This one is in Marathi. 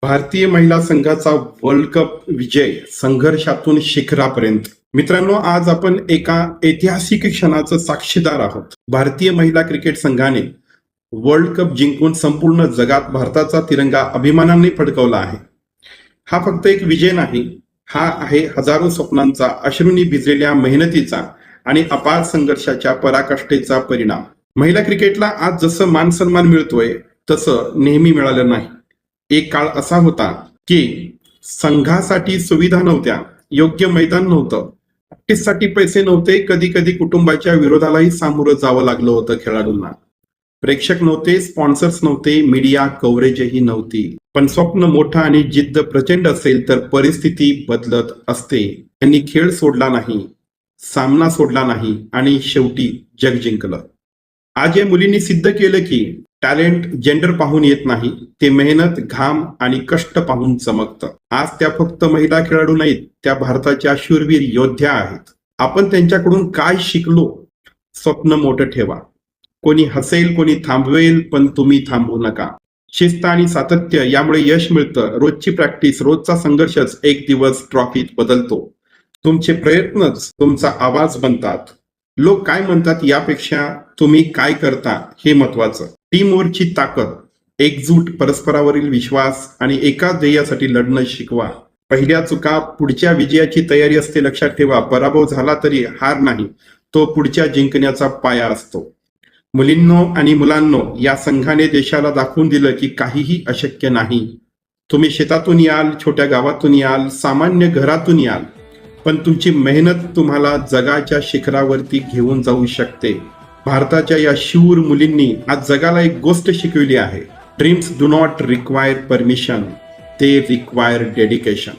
भारतीय महिला संघाचा वर्ल्ड कप विजय संघर्षातून शिखरापर्यंत. मित्रांनो, आज आपण एका ऐतिहासिक क्षणाचं साक्षीदार आहोत. भारतीय महिला क्रिकेट संघाने वर्ल्ड कप जिंकून संपूर्ण जगात भारताचा तिरंगा अभिमानाने फडकवला आहे. हा फक्त एक विजय नाही, हा आहे हजारो स्वप्नांचा, अश्रूंनी भिजलेल्या मेहनतीचा आणि अपार संघर्षाच्या पराकाष्ठेचा परिणाम. महिला क्रिकेटला आज जसं मान सन्मान मिळतोय तसं नेहमी मिळालं नाही. एक काळ असा होता की संघासाठी सुविधा नव्हत्या, योग्य मैदान नव्हतं, प्रॅक्टिससाठी पैसे नव्हते, कधी कधी कुटुंबाच्या विरोधालाही सामोरं जावं लागलं होतं खेळाडूंना. प्रेक्षक नव्हते, स्पॉन्सर्स नव्हते, मीडिया कव्हरेजही नव्हती. पण स्वप्न मोठं आणि जिद्द प्रचंड असेल तर परिस्थिती बदलत असते. त्यांनी खेळ सोडला नाही, सामना सोडला नाही आणि शेवटी जग जिंकलं. आज या मुलींनी सिद्ध केलं की टॅलेंट जेंडर पाहून येत नाही, ते मेहनत, घाम आणि कष्ट पाहून चमकतं. आज त्या फक्त महिला खेळाडू नाहीत, त्या भारताच्या शूरवीर योद्ध्या आहेत. आपण त्यांच्याकडून काय शिकलो? स्वप्न मोठं ठेवा. कोणी हसेल, कोणी थांबवेल, पण तुम्ही थांबू नका. शिस्त आणि सातत्य यामुळे यश मिळतं. रोजची प्रॅक्टिस, रोजचा संघर्षच एक दिवस ट्रॉफीत बदलतो. तुमचे प्रयत्नच तुमचा आवाज बनतात. लोक काय म्हणतात यापेक्षा तुम्ही काय करता हे महत्वाचं. टीमवरची ताकद, एकजूट, परस्परावरील विश्वास आणि एकाच ध्येयासाठी लढणं शिकवा. पहिल्या चुका पुढच्या विजयाची तयारी असते. लक्षात ठेवा, पराभव झाला तरी हार नाही, तो पुढच्या जिंकण्याचा पाया असतो. मुलींनो आणि मुलांनो, या संघाने देशाला दाखवून दिलं की काहीही अशक्य नाही. तुम्ही शेतातून याल, छोट्या गावातून याल, सामान्य घरातून याल, पण तुमची मेहनत तुम्हाला जगाच्या शिखरावरती घेऊन जाऊ शकते. भारताच्या या शूर मुलींनी आज जगाला एक गोष्ट शिकवली आहे. Dreams do not require permission, ते रिक्वायर डेडिकेशन.